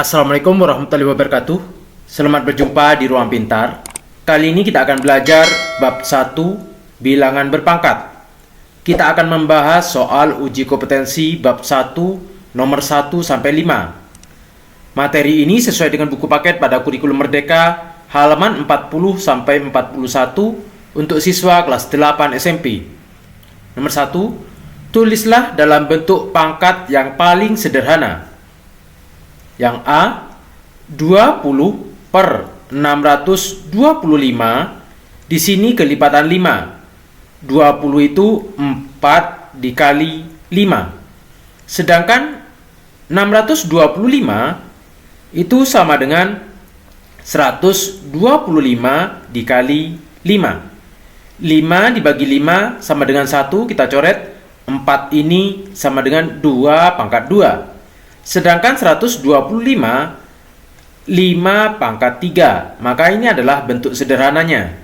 Assalamualaikum warahmatullahi wabarakatuh. Selamat berjumpa di Ruang Pintar. Kali ini kita akan belajar bab 1 bilangan berpangkat. Kita akan membahas soal uji kompetensi bab 1 nomor 1 sampai 5. Materi ini sesuai dengan buku paket pada kurikulum Merdeka halaman 40 sampai 41 untuk siswa kelas 8 SMP. Nomor 1, tulislah dalam bentuk pangkat yang paling sederhana. Yang A, 20 per 625, di sini kelipatan 5. 20 itu 4 dikali 5. Sedangkan 625 itu sama dengan 125 dikali 5. 5 dibagi 5 sama dengan 1, kita coret. 4 ini sama dengan 2 pangkat 2. Sedangkan 125, 5 pangkat 3. Maka ini adalah bentuk sederhananya.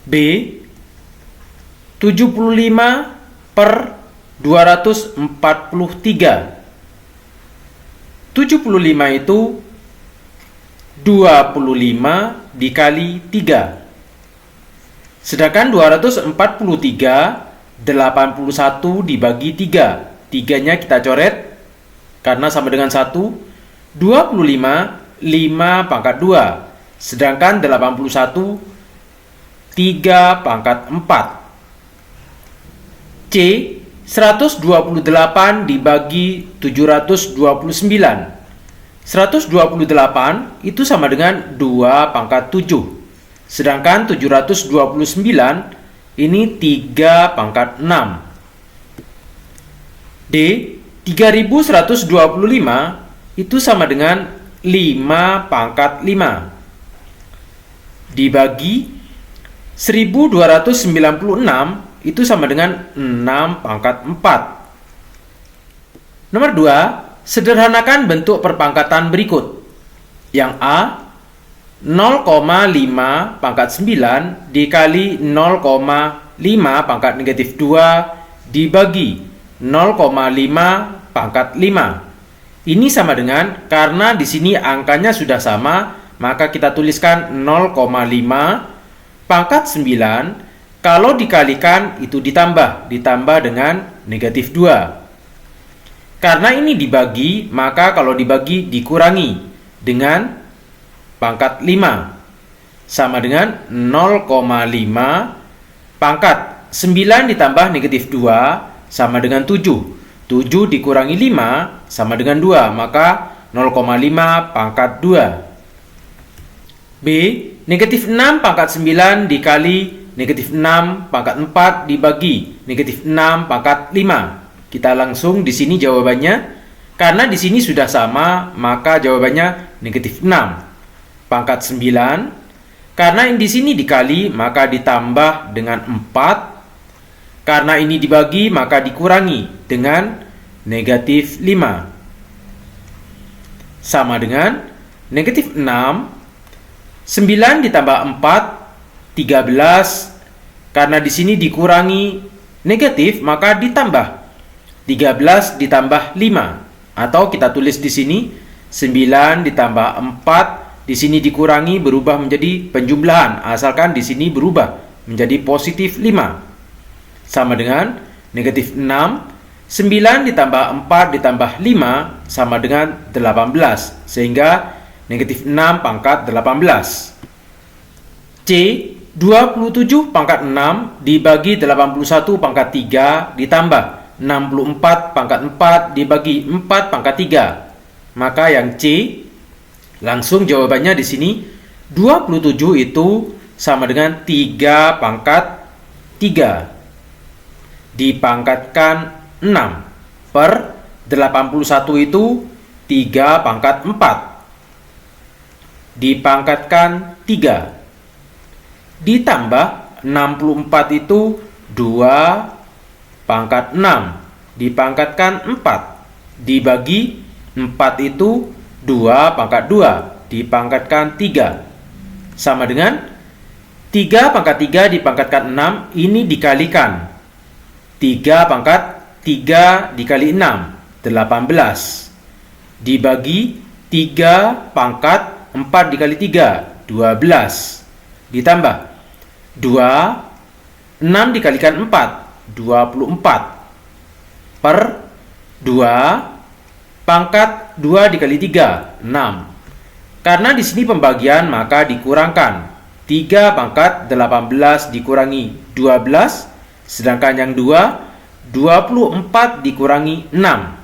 B, 75 per 243. 75 itu 25 dikali 3. Sedangkan 243, 81 dibagi 3. 3-nya kita coret karena sama dengan 1. 25, 5 pangkat 2. Sedangkan 81, 3 pangkat 4. C, 128 dibagi 729. 128 itu sama dengan 2 pangkat 7. Sedangkan 729 ini 3 pangkat 6. D, 3125 itu sama dengan 5 pangkat 5 dibagi 1296 itu sama dengan 6 pangkat 4. Nomor 2, sederhanakan bentuk perpangkatan berikut. Yang A, 0,5 pangkat 9 dikali 0,5 pangkat negatif 2 dibagi 0,5 pangkat 5. Ini sama dengan, karena di sini angkanya sudah sama, maka kita tuliskan 0,5 pangkat 9. Kalau dikalikan itu ditambah dengan negatif 2. Karena ini dibagi, maka kalau dibagi dikurangi dengan pangkat 5. Sama dengan 0,5 pangkat 9 ditambah negatif 2 sama dengan 7. 7 dikurangi 5 sama dengan 2, maka 0,5 pangkat 2. B, negatif 6 pangkat 9 dikali negatif 6 pangkat 4 dibagi negatif 6 pangkat 5. Kita langsung di sini jawabannya. Karena di sini sudah sama, maka jawabannya negatif 6 pangkat 9. Karena ini di sini dikali, maka ditambah dengan 4. Karena ini dibagi, maka dikurangi dengan negatif 5. Sama dengan negatif 6. 9 ditambah 4, 13. Karena di sini dikurangi negatif, maka ditambah. 13 ditambah 5. Atau kita tulis di sini 9 ditambah 4, di sini dikurangi berubah menjadi penjumlahan, asalkan di sini berubah menjadi positif 5. Sama dengan negatif 6. 9 ditambah 4 ditambah 5 sama dengan 18. Sehingga negatif 6 pangkat 18. C, 27 pangkat 6 dibagi 81 pangkat 3 ditambah 64 pangkat 4 dibagi 4 pangkat 3. Maka yang C, langsung jawabannya di sini 27 itu sama dengan 3 pangkat 3. Dipangkatkan 6 per 81 itu 3 pangkat 4. Dipangkatkan 3. Ditambah 64 itu 2 pangkat 6. Dipangkatkan 4. Dibagi 4 itu 2 pangkat 2. Dipangkatkan 3. Sama dengan 3 pangkat 3 dipangkatkan 6. Ini dikalikan 3 pangkat 3 dikali 6, 18. Dibagi 3 pangkat 4 dikali 3, 12. Ditambah 2, 6 dikalikan 4, 24. Per 2 pangkat 2 dikali 3, 6. Karena di sini pembagian, maka dikurangkan. 3 pangkat 18 dikurangi 12, sedangkan yang 2, 24 dikurangi 6.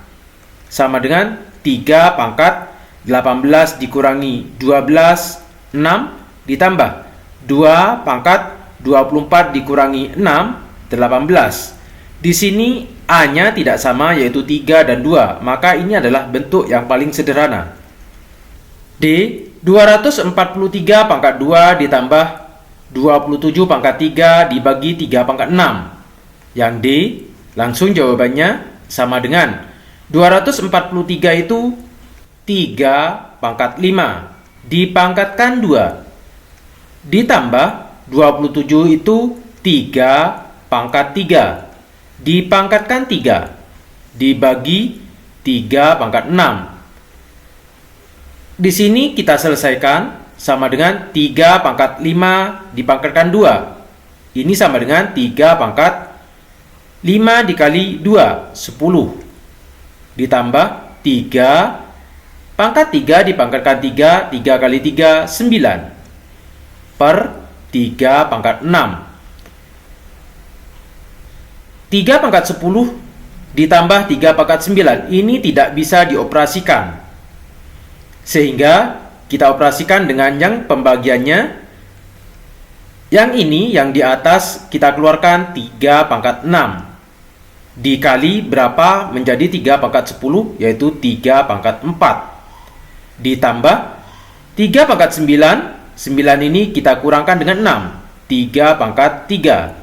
Sama dengan 3 pangkat 18 dikurangi 12, 6, ditambah 2 pangkat 24 dikurangi 6, 18. Di sini A-nya tidak sama, yaitu 3 dan 2, maka ini adalah bentuk yang paling sederhana. D, 243 pangkat 2 ditambah 27 pangkat 3 dibagi 3 pangkat 6. Yang D, langsung jawabannya sama dengan 243 itu 3 pangkat 5 dipangkatkan 2. Ditambah 27 itu 3 pangkat 3 dipangkatkan 3 dibagi 3 pangkat 6. Di sini kita selesaikan sama dengan 3 pangkat 5 dipangkatkan 2. Ini sama dengan 3 pangkat 5 dikali 2, 10. Ditambah 3 pangkat 3 dipangkatkan 3, 3 kali 3, 9. Per 3 pangkat 6. 3 pangkat 10 ditambah 3 pangkat 9. Ini tidak bisa dioperasikan. Sehingga kita operasikan dengan yang pembagiannya. Yang ini, yang di atas, kita keluarkan 3 pangkat 6. Dikali berapa menjadi 3 pangkat 10, yaitu 3 pangkat 4. Ditambah 3 pangkat 9. 9 ini kita kurangkan dengan 6. 3 pangkat 3.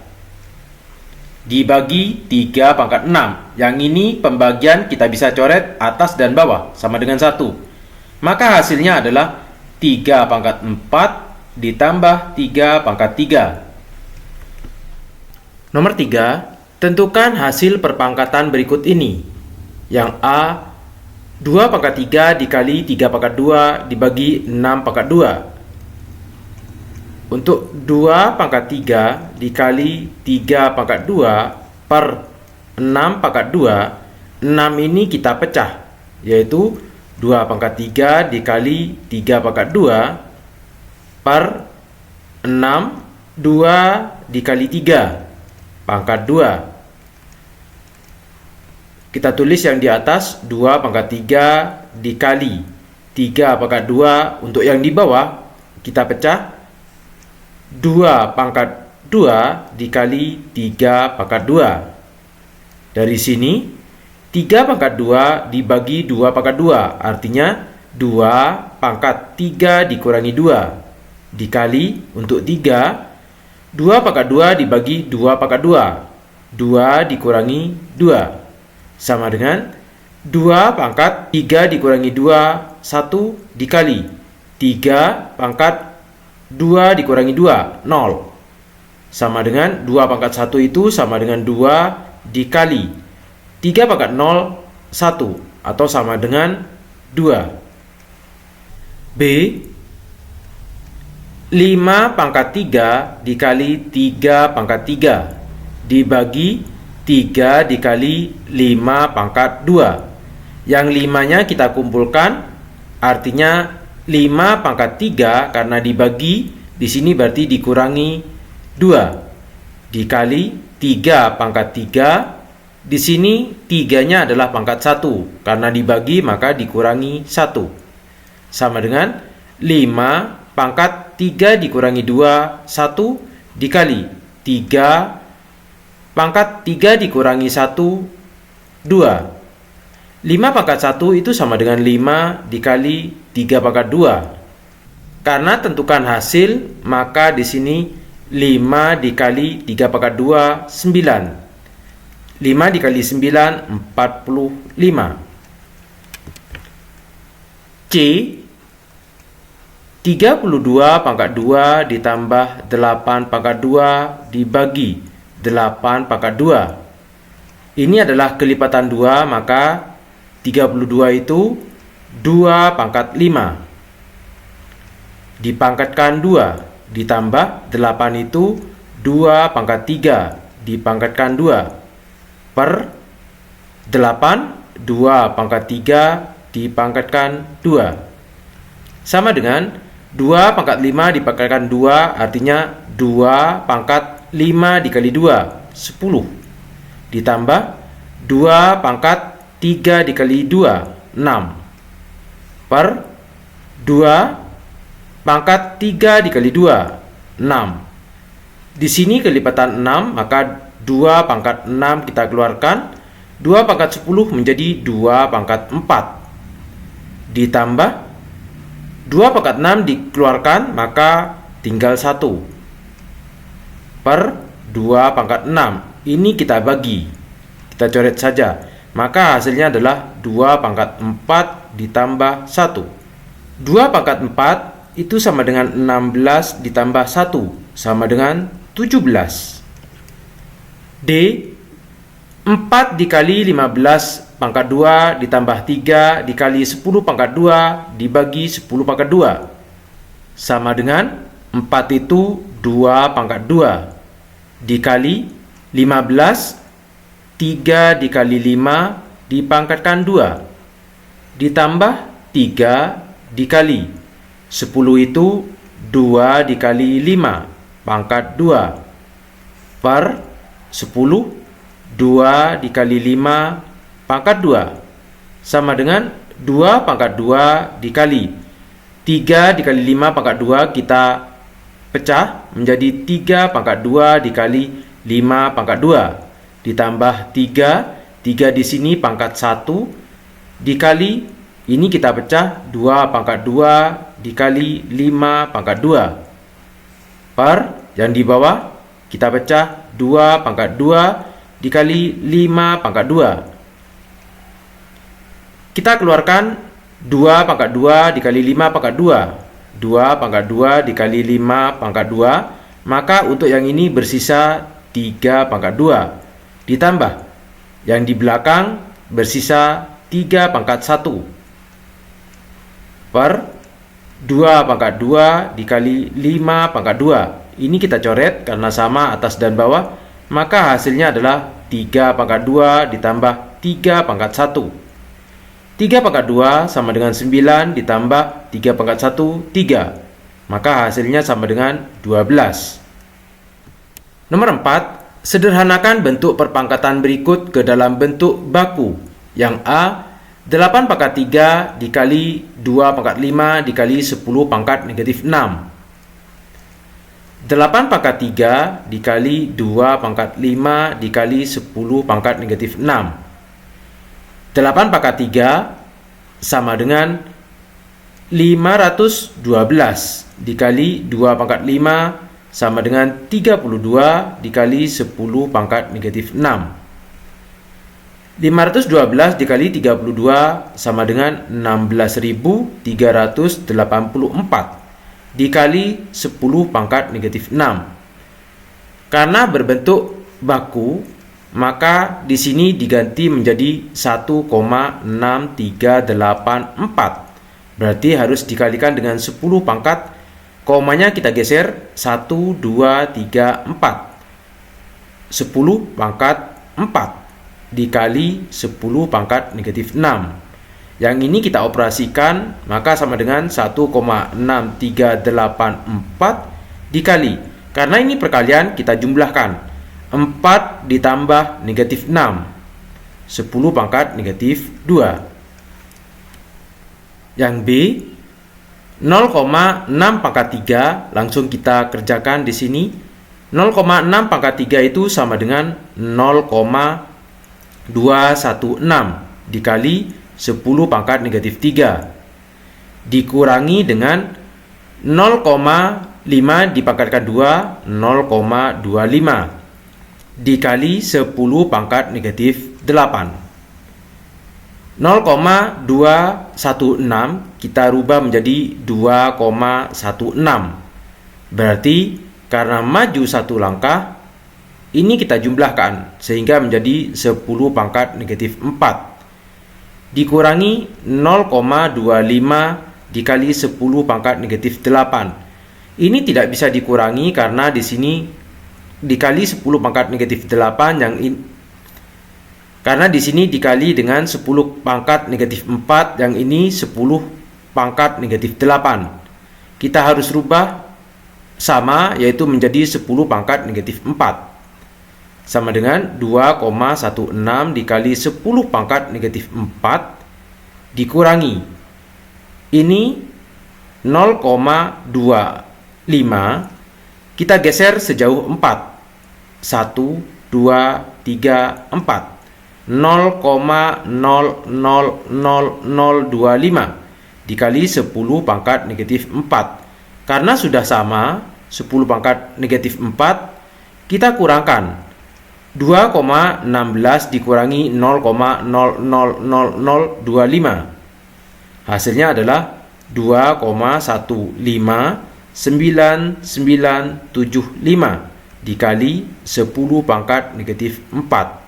Dibagi 3 pangkat 6. Yang ini pembagian kita bisa coret atas dan bawah, sama dengan 1. Maka hasilnya adalah 3 pangkat 4 ditambah 3 pangkat 3. Nomor 3, tentukan hasil perpangkatan berikut ini. Yang A, 2 pangkat 3 dikali 3 pangkat 2 dibagi 6 pangkat 2. Untuk 2 pangkat 3 dikali 3 pangkat 2 per 6 pangkat 2, 6 ini kita pecah, yaitu 2 pangkat 3 dikali 3 pangkat 2 per 6, 2 dikali 3 pangkat 2. Kita tulis yang di atas 2 pangkat 3 dikali 3 pangkat 2. Untuk yang di bawah kita pecah 2 pangkat 2 dikali 3 pangkat 2. Dari sini 3 pangkat 2 dibagi 2 pangkat 2, artinya 2 pangkat 3 dikurangi 2 dikali untuk 3, 2 pangkat 2 dibagi 2 pangkat 2, 2 dikurangi 2, sama dengan 2 pangkat 3 dikurangi 2, 1 dikali 3 pangkat 2 dikurangi 2, 0. Sama dengan 2 pangkat 1 itu sama dengan 2 dikali 3 pangkat 0, 1. Atau sama dengan 2. B, 5 pangkat 3 dikali 3 pangkat 3 dibagi 3 dikali 5 pangkat 2. Yang 5-nya kita kumpulkan, artinya 5 pangkat 3 karena dibagi di sini berarti dikurangi 2 dikali 3 pangkat 3. Di sini 3-nya adalah pangkat 1 karena dibagi maka dikurangi 1. Sama dengan 5 pangkat 3 dikurangi 2, 1 dikali 3 pangkat 3 dikurangi 1, 2. 5 pangkat 1 itu sama dengan 5 dikali 3 pangkat 2. Karena tentukan hasil, maka di sini 5 dikali 3 pangkat 2, 9. 5 dikali 9, 45. C, 32 pangkat 2 ditambah 8 pangkat 2 dibagi 8 pangkat 2. Ini adalah kelipatan 2, maka 32 itu 2 pangkat 5. Dipangkatkan 2, ditambah 8 itu 2 pangkat 3, dipangkatkan 2. Per 8, 2 pangkat 3, dipangkatkan 2. Sama dengan 2 pangkat 5 dipangkatkan 2, artinya 2 pangkat 5 dikali 2, 10. Ditambah 2 pangkat 3 dikali 2, 6. Per 2 pangkat 3 dikali 2, 6. Di sini kelipatan 6, maka 2 pangkat 6 kita keluarkan. 2 pangkat 10 menjadi 2 pangkat 4. Ditambah 2 pangkat 6 dikeluarkan, maka tinggal 1. Per 2 pangkat 6. Ini kita bagi. Kita coret saja. Maka hasilnya adalah 2 pangkat 4 ditambah 1. 2 pangkat 4 itu sama dengan 16 ditambah 1, sama dengan 17. D. 4 dikali 15 pangkat 2 ditambah 3 dikali 10 pangkat 2 dibagi 10 pangkat 2. Sama dengan 4 itu 2 pangkat 2 dikali 15, 3 dikali 5 dipangkatkan 2, ditambah 3 dikali 10 itu 2 dikali 5 pangkat 2 per 10, 2 dikali 5 pangkat 2 sama dengan 2 pangkat 2 dikali 3 dikali 5 pangkat 2, kita pecah menjadi 3 pangkat 2 dikali 5 pangkat 2 ditambah 3 di sini pangkat 1 dikali, ini kita pecah 2 pangkat 2 dikali 5 pangkat 2 per yang di bawah kita pecah 2 pangkat 2 dikali 5 pangkat 2. Kita keluarkan 2 pangkat 2 dikali 5 pangkat 2. 2 pangkat 2 dikali 5 pangkat 2. Maka untuk yang ini bersisa 3 pangkat 2. Ditambah yang di belakang bersisa 3 pangkat 1. Per 2 pangkat 2 dikali 5 pangkat 2. Ini kita coret karena sama atas dan bawah. Maka hasilnya adalah 3 pangkat 2 ditambah 3 pangkat 1. 3 pangkat 2 sama dengan 9 ditambah 3 pangkat 1, 3. Maka hasilnya sama dengan 12. Nomor 4. Sederhanakan bentuk perpangkatan berikut ke dalam bentuk baku. Yang A, 8 pangkat 3 dikali 2 pangkat 5 dikali 10 pangkat negatif 6. 8 pangkat 3 dikali 2 pangkat 5 dikali 10 pangkat negatif 6. 8 pangkat 3 sama dengan 512 dikali 2 pangkat 5 sama dengan 32 dikali 10 pangkat negatif 6. 512 dikali 32 sama dengan 16.384 dikali 10 pangkat negatif 6. Karena berbentuk baku, maka di sini diganti menjadi 1,6384. Berarti harus dikalikan dengan 10 pangkat, komanya kita geser 1, 2, 3, 4. 10 pangkat 4 dikali 10 pangkat negatif 6. Yang ini kita operasikan, maka sama dengan 1,6384 dikali. Karena ini perkalian, kita jumlahkan. 4 ditambah negatif 6, 10 pangkat negatif 2. Yang B, 0,6 pangkat 3, langsung kita kerjakan di sini. 0,6 pangkat 3 itu sama dengan 0,216 dikali 10 pangkat negatif 3. Dikurangi dengan 0,5 dipangkatkan 2, 0,25. Dikali 10 pangkat negatif 8. 0,216 kita rubah menjadi 2,16. Berarti karena maju satu langkah, ini kita jumlahkan sehingga menjadi 10 pangkat negatif 4. dikurangi 0,25 dikali 10 pangkat negatif 8. Ini tidak bisa dikurangi karena di sini dikali 10 pangkat negatif 8 karena di sini dikali dengan 10 pangkat negatif 4, yang ini 10 pangkat negatif 8. Kita harus rubah sama, yaitu menjadi 10 pangkat negatif 4. Sama dengan 2,16 dikali 10 pangkat negatif 4 dikurangi ini 0,25, kita geser sejauh 4. 1, 2, 3, 4. 0,000025 dikali 10 pangkat negatif 4. Karena sudah sama 10 pangkat negatif 4, kita kurangkan 2,16 dikurangi 0,000025. Hasilnya adalah 2,1599975 dikali 10 pangkat negatif 4.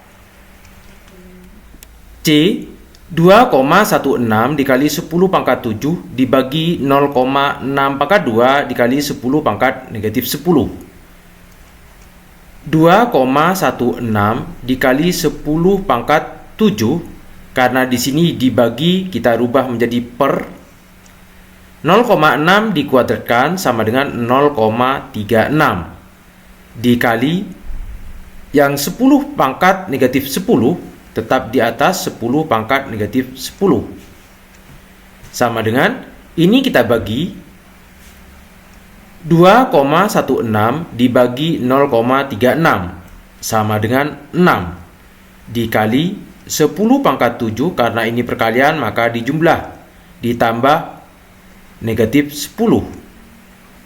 C, 2,16 dikali 10 pangkat 7 dibagi 0,6 pangkat 2 dikali 10 pangkat negatif 10. 2,16 dikali 10 pangkat 7, karena di sini dibagi, kita rubah menjadi per. 0,6 dikuadratkan sama dengan 0,36 dikali yang 10 pangkat negatif 10 tetap di atas 10 pangkat negatif 10. Sama dengan ini kita bagi 2,16 dibagi 0,36 sama dengan 6 dikali 10 pangkat 7, karena ini perkalian maka dijumlah ditambah negatif 10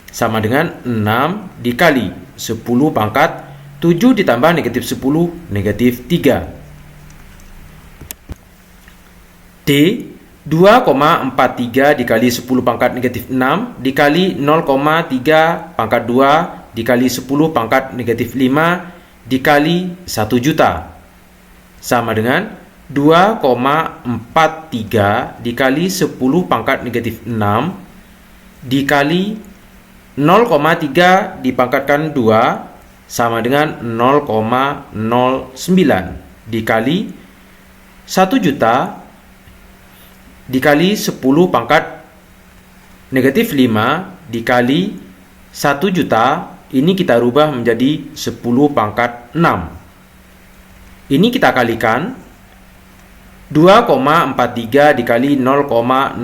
sama dengan 6 dikali 10 pangkat 7 ditambah negatif 10 negatif 3. D, 2,43 dikali 10 pangkat negatif 6 dikali 0,3 pangkat 2 dikali 10 pangkat negatif 5 dikali 1 juta. Sama dengan 2,43 dikali 10 pangkat negatif 6 dikali 0,3 dipangkatkan 2 sama dengan 0,09 dikali 1 juta dikali 10 pangkat negatif 5 dikali 1 juta, ini kita rubah menjadi 10 pangkat 6. Ini kita kalikan 2,43 dikali 0,09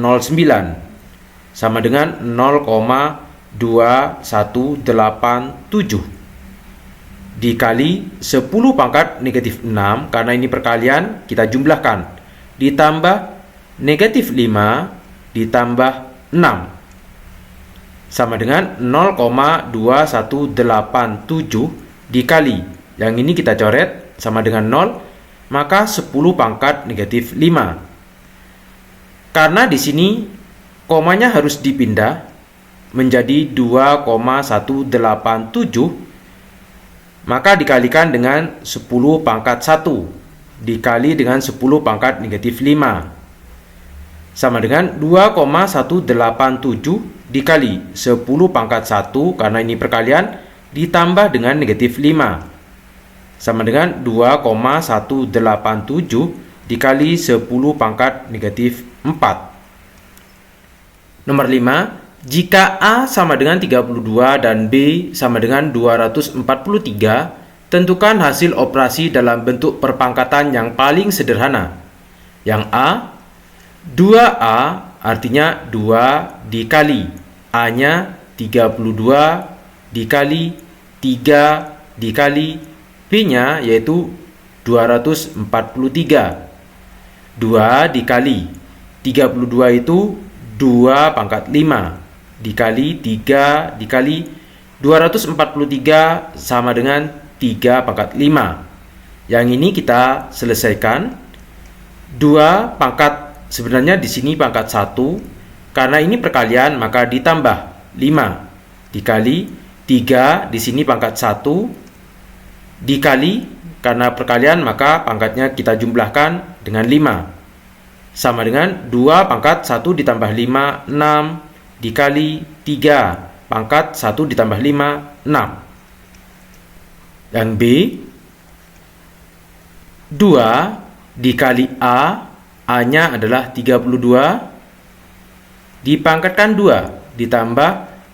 sama dengan 0,2187 dikali 10 pangkat negatif 6, karena ini perkalian kita jumlahkan ditambah negatif 5 ditambah 6 sama dengan 0,2187 dikali yang ini kita coret sama dengan 0, maka 10 pangkat negatif 5. Karena di sini komanya harus dipindah menjadi 2,187, maka dikalikan dengan 10 pangkat 1 dikali dengan 10 pangkat negatif 5 sama dengan 2,187 dikali 10 pangkat 1, karena ini perkalian, ditambah dengan negatif 5 sama dengan 2,187 dikali 10 pangkat negatif 4. Nomor 5, jika A sama dengan 32 dan B sama dengan 243, tentukan hasil operasi dalam bentuk perpangkatan yang paling sederhana. Yang A, 2A artinya 2 dikali A-nya 32 dikali 3 dikali B-nya yaitu 243. 2 dikali 32 itu 2 pangkat 5 dikali 3 dikali 243 sama dengan 3 pangkat 5. Yang ini kita selesaikan. 2 pangkat, sebenarnya di sini pangkat 1, karena ini perkalian maka ditambah 5 dikali 3, di sini pangkat 1 dikali, karena perkalian maka pangkatnya kita jumlahkan dengan 5 sama dengan 2 pangkat 1 ditambah 5, 6, dikali 3 pangkat 1 ditambah 5, 6. Yang B, 2 dikali A, A-nya adalah 32, dipangkatkan 2, ditambah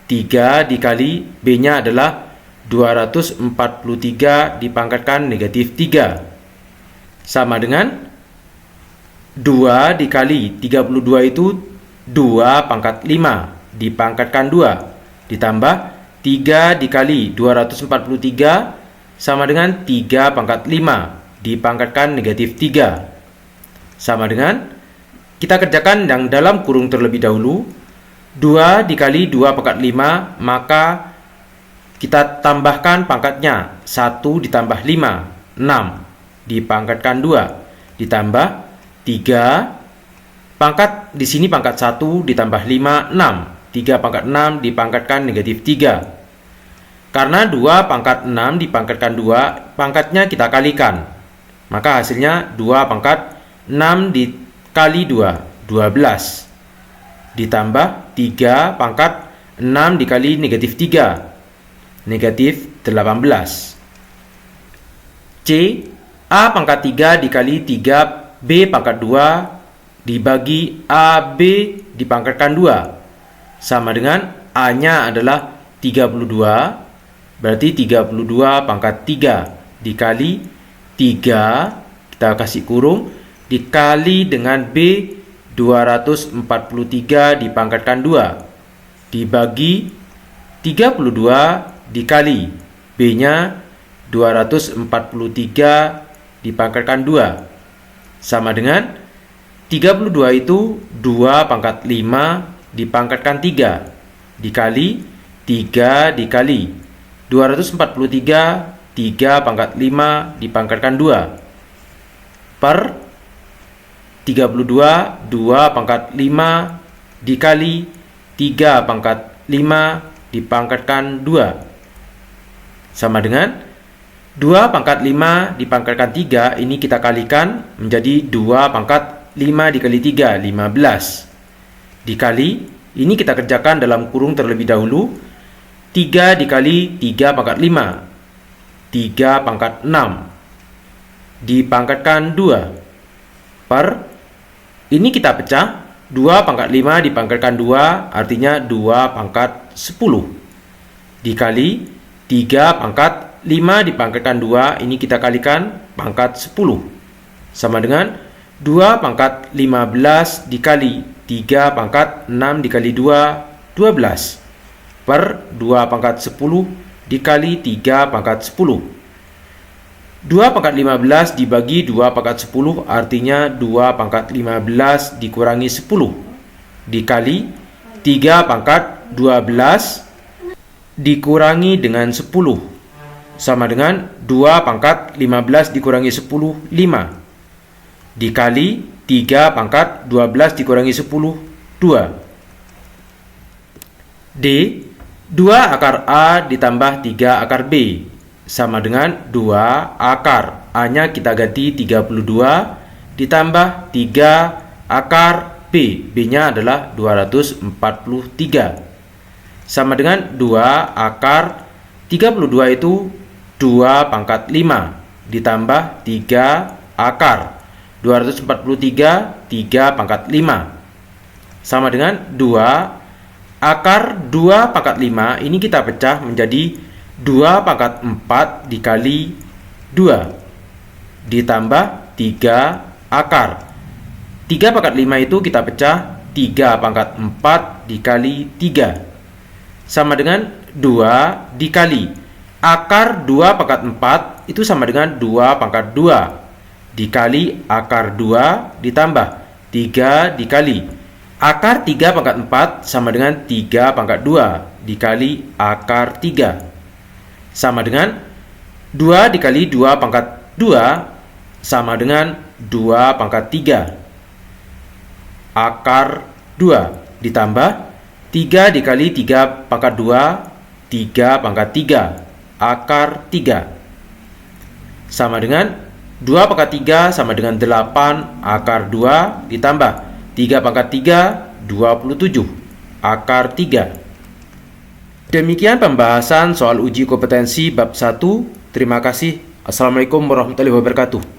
3 dikali B-nya adalah 243 dipangkatkan negatif 3. Sama dengan 2 dikali 32 itu 2 pangkat 5 dipangkatkan 2, ditambah 3 dikali 243 sama dengan 3 pangkat 5 dipangkatkan negatif 3. Sama dengan, kita kerjakan yang dalam kurung terlebih dahulu. 2 dikali 2 pangkat 5, maka kita tambahkan pangkatnya. 1 ditambah 5, 6. Dipangkatkan 2. Ditambah 3. Pangkat di sini pangkat 1 ditambah 5, 6. 3 pangkat 6 dipangkatkan negatif 3. Karena 2 pangkat 6 dipangkatkan 2, pangkatnya kita kalikan. Maka hasilnya 2 pangkat 6 dikali 2, 12. Ditambah 3 pangkat 6 dikali negatif 3, negatif 18. C, A pangkat 3 dikali 3B pangkat 2 dibagi AB dipangkatkan 2. Sama dengan A-nya adalah 32, berarti 32 pangkat 3 dikali 3, kita kasih kurung, dikali dengan B 243 dipangkatkan 2, dibagi 32 dikali B-nya 243 dipangkatkan 2. Sama dengan 32 itu 2 pangkat 5 dipangkatkan 3, dikali 3 dikali 243, 3 pangkat 5 dipangkatkan 2, per 32, 2 pangkat 5 dikali 3 pangkat 5 dipangkatkan 2. Sama dengan 2 pangkat 5 dipangkatkan 3, ini kita kalikan menjadi 2 pangkat 5 dikali 3, 15. Dikali, ini kita kerjakan dalam kurung terlebih dahulu. 3 dikali 3 pangkat 5, 3 pangkat 6, dipangkatkan 2, per, ini kita pecah, 2 pangkat 5 dipangkatkan 2, artinya 2 pangkat 10, dikali 3 pangkat 5 dipangkatkan 2, ini kita kalikan pangkat 10, sama dengan 2 pangkat 15 dikali 3 pangkat 6 dikali 2, 12. Per 2 pangkat 10 dikali 3 pangkat 10. 2 pangkat 15 dibagi 2 pangkat 10, artinya 2 pangkat 15 dikurangi 10. Dikali 3 pangkat 12 dikurangi dengan 10. Sama dengan 2 pangkat 15 dikurangi 10, 5. Dikali 3 pangkat 12 dikurangi 10, 2. D, 2 akar A ditambah 3 akar B sama dengan 2 akar. A-nya kita ganti 32 ditambah 3 akar B. B-nya adalah 243. Sama dengan 2 akar 32 itu 2 pangkat 5 ditambah 3 akar 243, 3 pangkat 5. Sama dengan 2 akar 2 pangkat 5, ini kita pecah menjadi 2 pangkat 4 dikali 2 ditambah 3 akar. 3 pangkat 5 itu kita pecah 3 pangkat 4 dikali 3. Sama dengan 2 dikali akar 2 pangkat 4 itu sama dengan 2 pangkat 2 dikali akar 2 ditambah 3 dikali akar 3 pangkat 4 sama dengan 3 pangkat 2 dikali akar 3. Sama dengan 2 dikali 2 pangkat 2 sama dengan 2 pangkat 3 akar 2 ditambah 3 dikali 3 pangkat 2, 3 pangkat 3 akar 3. Sama dengan 2 pangkat 3 sama dengan 8 akar 2 ditambah 3 pangkat 3, 27 akar 3. Demikian pembahasan soal uji kompetensi bab 1. Terima kasih. Assalamualaikum warahmatullahi wabarakatuh.